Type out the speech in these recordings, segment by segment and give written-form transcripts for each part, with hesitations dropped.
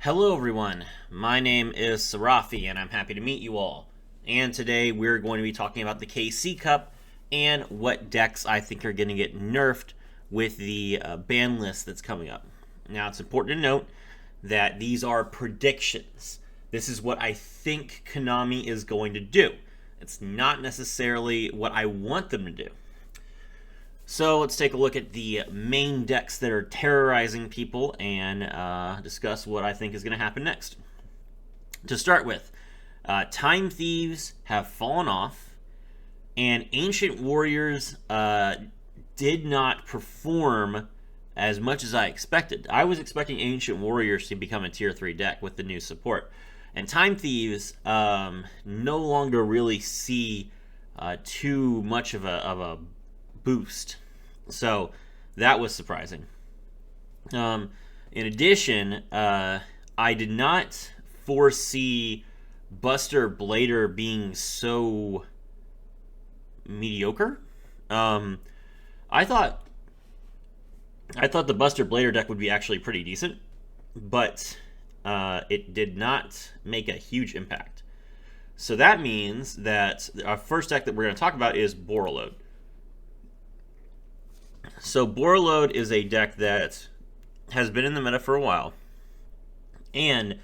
Hello everyone, my name is Sarafi and I'm happy to meet you all. And today we're going to be talking about the KC Cup and what decks I think are going to get nerfed with the ban list that's coming up. Now it's important to note that these are predictions. This is what I think Konami is going to do. It's not necessarily what I want them to do. So let's take a look at the main decks that are terrorizing people and discuss what I think is going to happen next. To start with, Time Thieves have fallen off, and Ancient Warriors did not perform as much as I expected. I was expecting Ancient Warriors to become a Tier 3 deck with the new support. And Time Thieves no longer really see too much of a boost. So that was surprising. In addition, I did not foresee Buster Blader being so mediocre. I thought the Buster Blader deck would be actually pretty decent, but it did not make a huge impact. So that means that our first deck that we're going to talk about is Boral Lo. So Boral Lo is a deck that has been in the meta for a while, and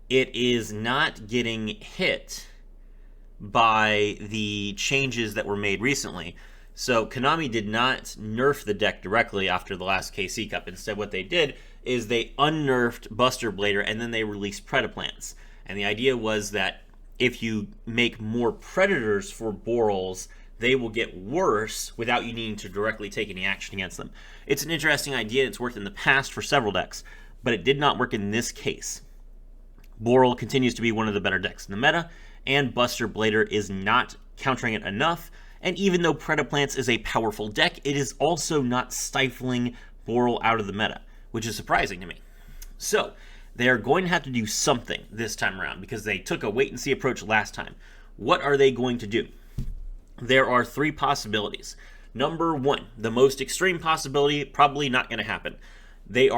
it is not getting hit by the changes that were made recently. So Konami did not nerf the deck directly after the last KC Cup. Instead, what they did is they unnerfed Buster Blader, and then they released Predaplants. And the idea was that if you make more Predators for Borals, they will get worse without you needing to directly take any action against them. It's an interesting idea. It's worked in the past for several decks, but it did not work in this case. Boral continues to be one of the better decks in the meta, and Buster Blader is not countering it enough. And even though Predaplants is a powerful deck, it is also not stifling Boral out of the meta, which is surprising to me. So they are going to have to do something this time around because they took a wait-and-see approach last time. What are they going to do? There are three possibilities. Number one, the most extreme possibility, probably not going to happen. They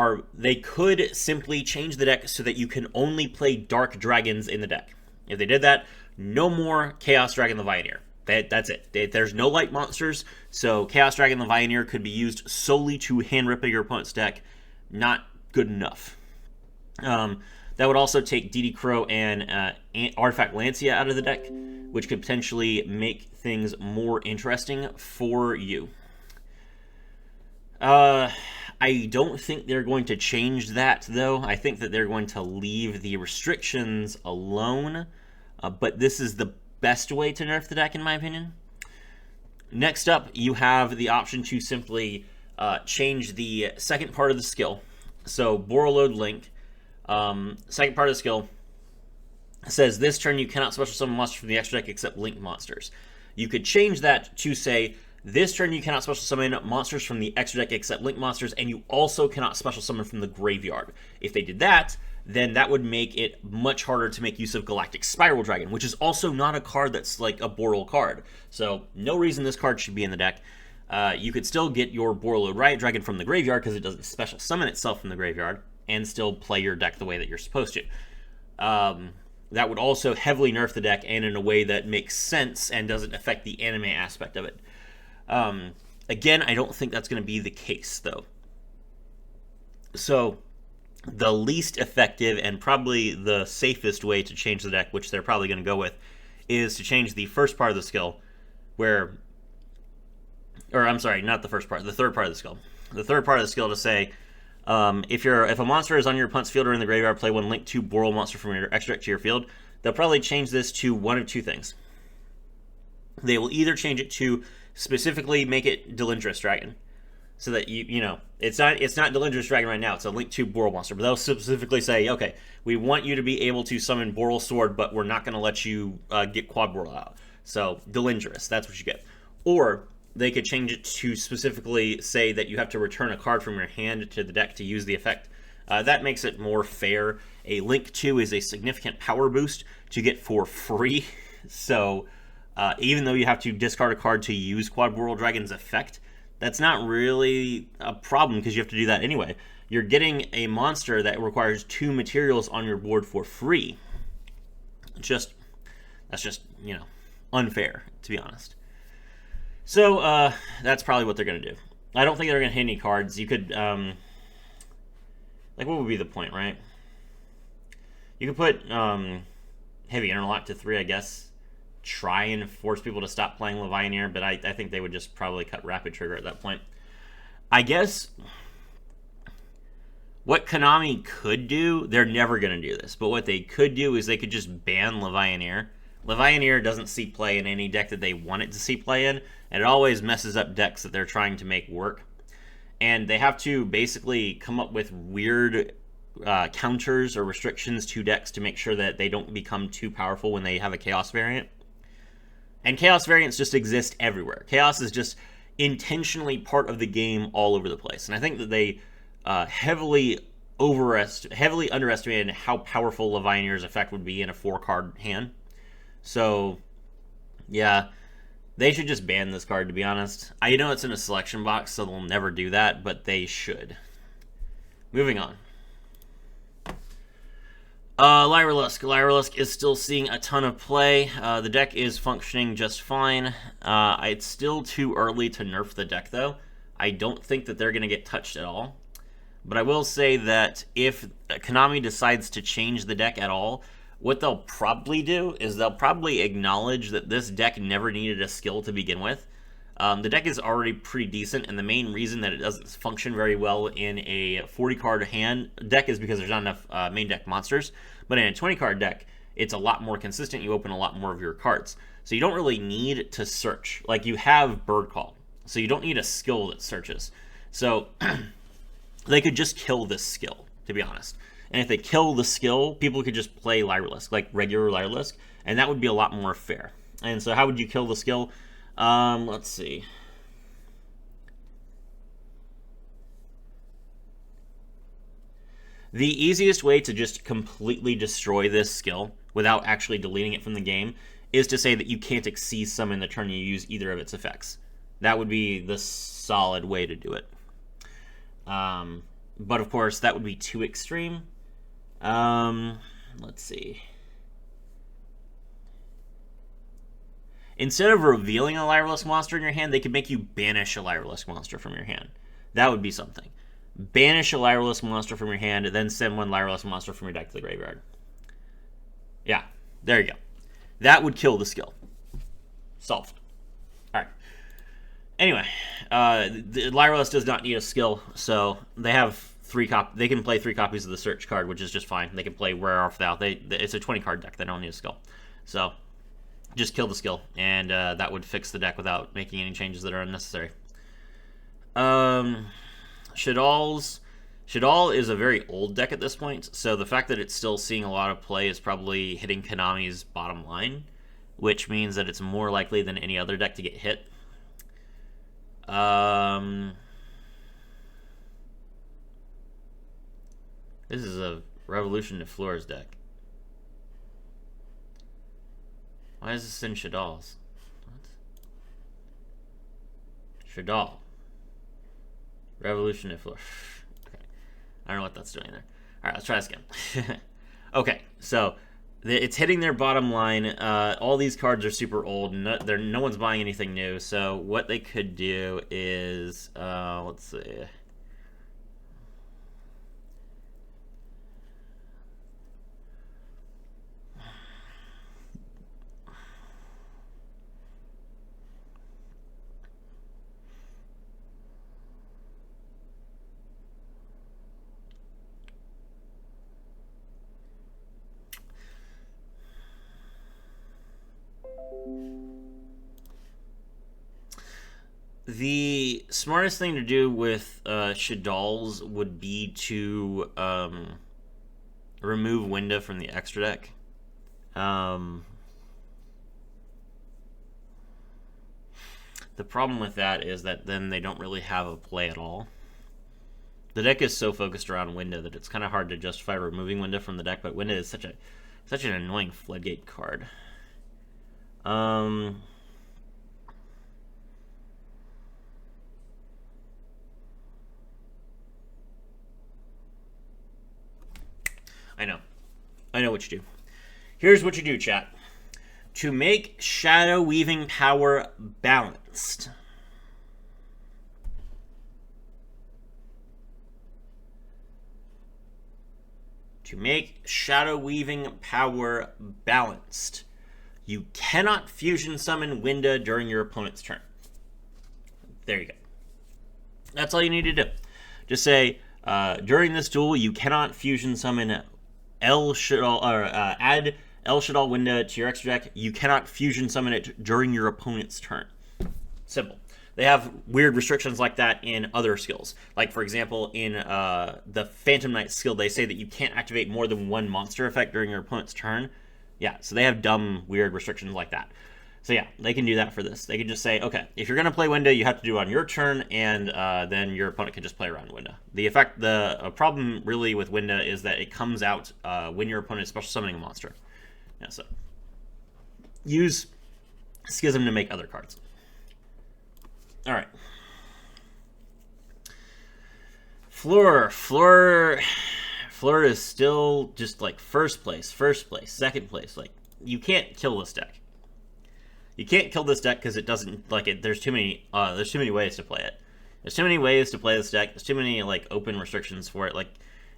could simply change the deck so that you can only play Dark Dragons in the deck. If they did that, no more Chaos Dragon Levianeer. That's it. There's no light monsters, so Chaos Dragon Levianeer could be used solely to hand rip your opponent's deck. Not good enough. That would also take DD Crow and Artifact Lancia out of the deck, which could potentially make things more interesting for you. I don't think they're going to change that, though. I think that they're going to leave the restrictions alone, but this is the best way to nerf the deck, in my opinion. Next up, you have the option to simply change the second part of the skill. So, Boral Lo Link. Second part of the skill says this turn you cannot special summon monsters from the extra deck except link monsters. You could change that to say this turn you cannot special summon monsters from the extra deck except link monsters, and you also cannot special summon from the graveyard. If they did that, then that would make it much harder to make use of Galactic Spiral Dragon, which is also not a card that's like a Boral card. So no reason this card should be in the deck. You could still get your Boral Lo Riot Dragon from the graveyard because it doesn't special summon itself from the graveyard, and still play your deck the way that you're supposed to. That would also heavily nerf the deck, and in a way that makes sense and doesn't affect the anime aspect of it. Again, I don't think that's going to be the case, though. So, the least effective and probably the safest way to change the deck, which they're probably going to go with, is to change the first part of the skill, or I'm sorry, not the first part, the third part of the skill. The third part of the skill to say, if a monster is on your opponent's field or in the graveyard, play one link 2 Boral monster from your extra deck to your field. They'll probably change this to one of two things. They will either change it to specifically make it Delindrous Dragon, so that you know it's not Delindrous Dragon right now. It's a link 2 Boral monster, but they'll specifically say, okay, we want you to be able to summon Boral Sword, but we're not going to let you get Quad Boral out. So Delindrous, that's what you get. Or they could change it to specifically say that you have to return a card from your hand to the deck to use the effect. That makes it more fair. A Link 2 is a significant power boost to get for free. So even though you have to discard a card to use Quad Boral Dragon's effect, that's not really a problem because you have to do that anyway. you're getting a monster that requires 2 materials on your board for free. That's just, unfair, to be honest. So that's probably what they're going to do. I don't think they're going to hit any cards. You could, what would be the point, right? You could put Heavy Interlock to 3, I guess. Try and force people to stop playing Levianeer, but I think they would just probably cut Rapid Trigger at that point. I guess what Konami could do, they're never going to do this, but what they could do is they could just ban Levianeer. Levianeer doesn't see play in any deck that they want it to see play in, and it always messes up decks that they're trying to make work. And they have to basically come up with weird counters or restrictions to decks to make sure that they don't become too powerful when they have a Chaos variant. And Chaos variants just exist everywhere. Chaos is just intentionally part of the game all over the place. And I think that they heavily underestimated how powerful Levianeer's effect would be in a 4-card hand. So, yeah, they should just ban this card, to be honest. I know it's in a selection box, so they'll never do that, but they should. Moving on. Lyrilusk. Lyrilusk is still seeing a ton of play. The deck is functioning just fine. It's still too early to nerf the deck, though. I don't think that they're going to get touched at all. But I will say that if Konami decides to change the deck at all, what they'll probably do is they'll probably acknowledge that this deck never needed a skill to begin with. The deck is already pretty decent, and the main reason that it doesn't function very well in a 40-card hand deck is because there's not enough main deck monsters. But in a 20-card deck, it's a lot more consistent. You open a lot more of your cards. So you don't really need to search. Like, you have Bird Call, so you don't need a skill that searches. So they could just kill this skill, to be honest. And if they kill the skill, people could just play Lyrilusk, like regular Lyrilusk, and that would be a lot more fair. And so how would you kill the skill? Let's see. The easiest way to just completely destroy this skill without actually deleting it from the game is to say that you can't exceed summon the turn you use either of its effects. That would be the solid way to do it. But of course, that would be too extreme. Let's see. Instead of revealing a Lyrilusk monster in your hand, they could make you banish a Lyrilusk monster from your hand. That would be something. Banish a Lyrilusk monster from your hand, and then send one Lyrilusk monster from your deck to the graveyard. Yeah, there you go. That would kill the skill. Solved. Alright. Anyway, the Lyrilusk does not need a skill, so they have they can play 3 copies of the search card, which is just fine. They can play Rare Off without. It's a 20-card deck. They don't need a skill. So just kill the skill, and that would fix the deck without making any changes that are unnecessary. Shadal's. Shadal is a very old deck at this point, so the fact that it's still seeing a lot of play is probably hitting Konami's bottom line, which means that it's more likely than any other deck to get hit. This is a Revolution to Floors deck. Why is this in Shadal's? What? Shadal. Revolution to Floors. Okay. I don't know what that's doing there. Alright, let's try this again. Okay, so it's hitting their bottom line. All these cards are super old. No one's buying anything new. So what they could do is, let's see. The smartest thing to do with Shadal's would be to remove Winda from the extra deck. The problem with that is that then they don't really have a play at all. The deck is so focused around Winda that it's kind of hard to justify removing Winda from the deck, but Winda is such an annoying floodgate card. I know. I know what you do. Here's what you do, chat. To make shadow weaving power balanced. To make shadow weaving power balanced, you cannot fusion summon Winda during your opponent's turn. There you go. That's all you need to do. Just say, during this duel, you cannot fusion summon Shadal, or add Shadal Winda to your extra deck. You cannot fusion summon it during your opponent's turn. Simple. They have weird restrictions like that in other skills. Like, for example, in the Phantom Knight skill, they say that you can't activate more than one monster effect during your opponent's turn. Yeah, so they have dumb, weird restrictions like that. So yeah, they can do that for this. They can just say, okay, if you're going to play Winda, you have to do it on your turn, and then your opponent can just play around Winda. The problem really with Winda is that it comes out when your opponent is special summoning a monster. Yeah, so use Schism to make other cards. All right. Floor is still just like first place, second place. Like, you can't kill this deck. You can't kill this deck because it doesn't like it. There's too many ways to play it. There's too many ways to play this deck. There's too many like open restrictions for it. Like,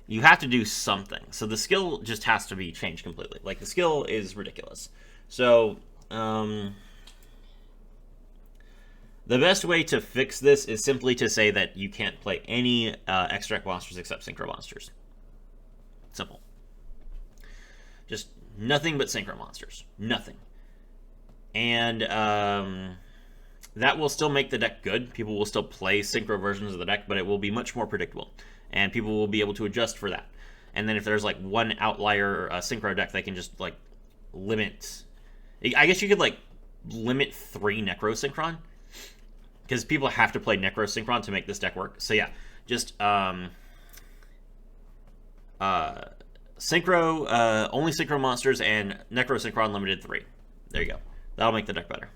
you have to do something. So the skill just has to be changed completely. Like, the skill is ridiculous. So the best way to fix this is simply to say that you can't play any extra deck monsters except Synchro monsters. Simple. Just nothing but Synchro monsters. Nothing. And that will still make the deck good. People will still play Synchro versions of the deck, but it will be much more predictable. And people will be able to adjust for that. And then if there's like one outlier Synchro deck, they can just like limit... I guess you could like limit 3 Necro Synchron. Because people have to play Necro Synchron to make this deck work. So yeah, just Synchro, only Synchro monsters and Necro Synchron limited 3. There you go. That'll make the deck better.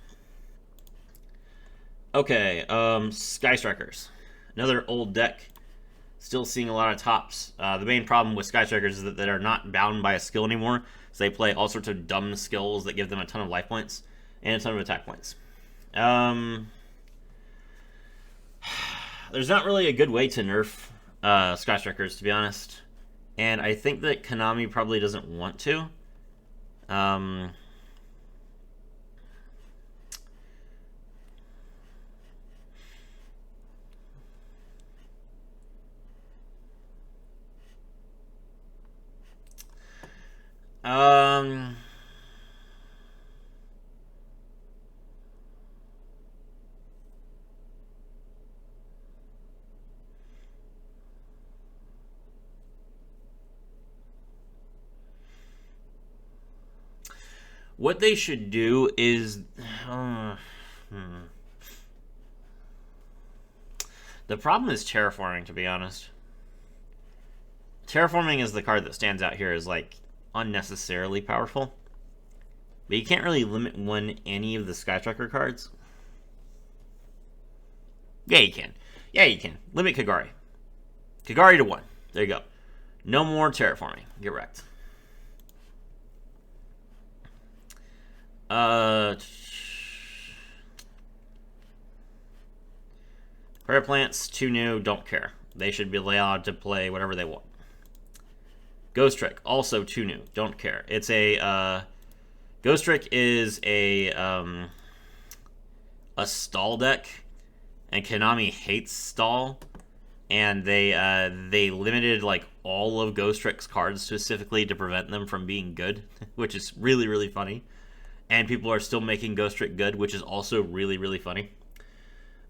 Okay, Sky Strikers. Another old deck. Still seeing a lot of tops. The main problem with Sky Strikers is that they're not bound by a skill anymore. So they play all sorts of dumb skills that give them a ton of life points and a ton of attack points. There's not really a good way to nerf Sky Strikers, to be honest. And I think that Konami probably doesn't want to. What they should do is... The problem is terraforming, to be honest. Terraforming is the card that stands out here as, like, unnecessarily powerful. But you can't really limit any of the Sky Striker cards. Yeah, you can. Yeah, you can. Limit Kagari. Kagari to 1. There you go. No more terraforming. Get wrecked. Prayer Plants, 2 new, don't care. They should be allowed to play whatever they want. Ghostrick, also 2 new, don't care. It's a, Ghostrick is a stall deck, and Konami hates stall, and they limited, like, all of Ghostrick's cards specifically to prevent them from being good, which is really, really funny. And people are still making Ghostrick good, which is also really, really funny.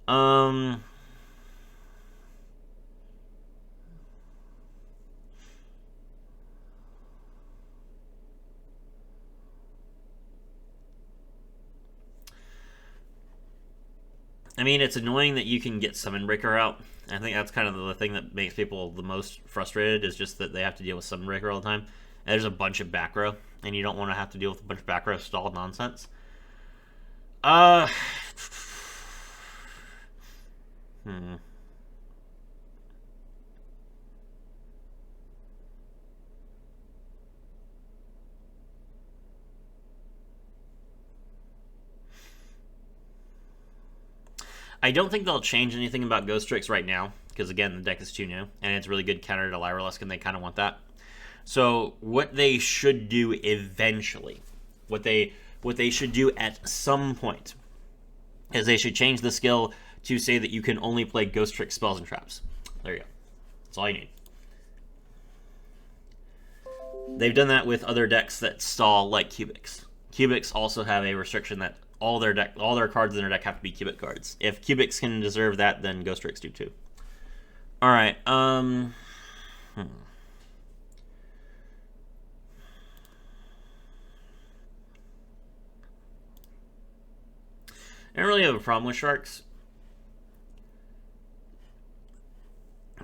I mean, it's annoying that you can get Summon Breaker out. I think that's kind of the thing that makes people the most frustrated, is just that they have to deal with Summon Breaker all the time. And there's a bunch of back row, and you don't want to have to deal with a bunch of back row stalled nonsense. I don't think they'll change anything about Ghostricks right now, because again, the deck is too new, and it's really good counter to Lyrilusk, and they kind of want that. So what they should do eventually, what they should do at some point, is they should change the skill to say that you can only play Ghostrick spells and traps. There you go. That's all you need. They've done that with other decks that stall, like Cubics. Cubics also have a restriction that all their cards in their deck have to be Cubic cards. If Cubics can deserve that, then Ghostricks do too. All right. I don't really have a problem with Sharks.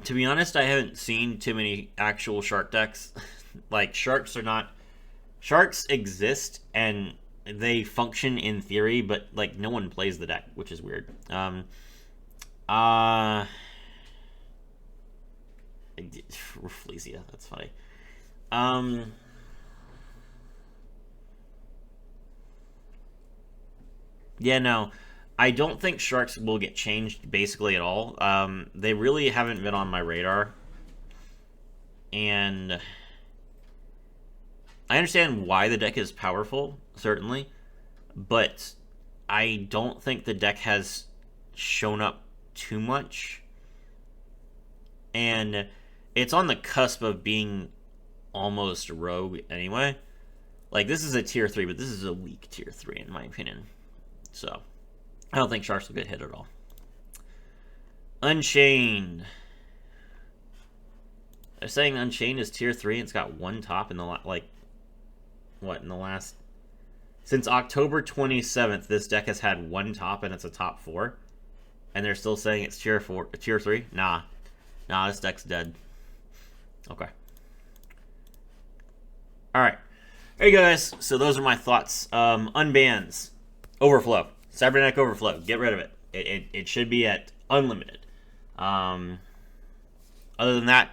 To be honest, I haven't seen too many actual Shark decks. Like, Sharks exist, and they function in theory, but, like, no one plays the deck, which is weird. Rafflesia, that's funny. Yeah, no. I don't think Sharks will get changed basically at all. They really haven't been on my radar. And I understand why the deck is powerful, certainly. But I don't think the deck has shown up too much. And it's on the cusp of being almost rogue anyway. Like, this is a tier 3, but this is a weak tier 3 in my opinion. So, I don't think Sharks will get hit at all. Unchained. They're saying Unchained is tier 3 and it's got one top in the, in the last... Since October 27th, this deck has had one top and it's a top 4. And they're still saying it's tier 3? Nah, this deck's dead. Okay. Alright. There you go, guys. So those are my thoughts. Unbans. Overflow. Cybernetic Overflow. Get rid of it. It should be at unlimited. Other than that,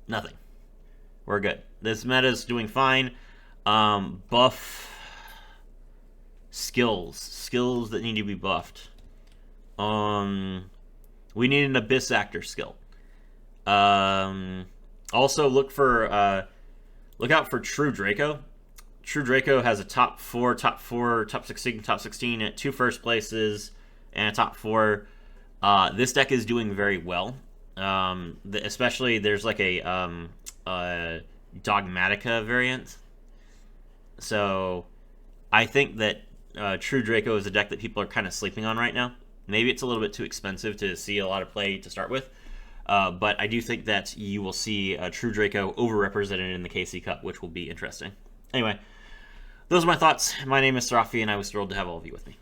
nothing. We're good. This meta is doing fine. Buff skills. Skills that need to be buffed. We need an Abyss Actor skill. Also look out for True Draco. True Draco has a top 4, top 16 at 2 first places, and a top 4. This deck is doing very well. Especially, there's like a Dogmatica variant. So, I think that True Draco is a deck that people are kind of sleeping on right now. Maybe it's a little bit too expensive to see a lot of play to start with. But I do think that you will see True Draco overrepresented in the KC Cup, which will be interesting. Anyway, those are my thoughts. My name is Sarafi, and I was thrilled to have all of you with me.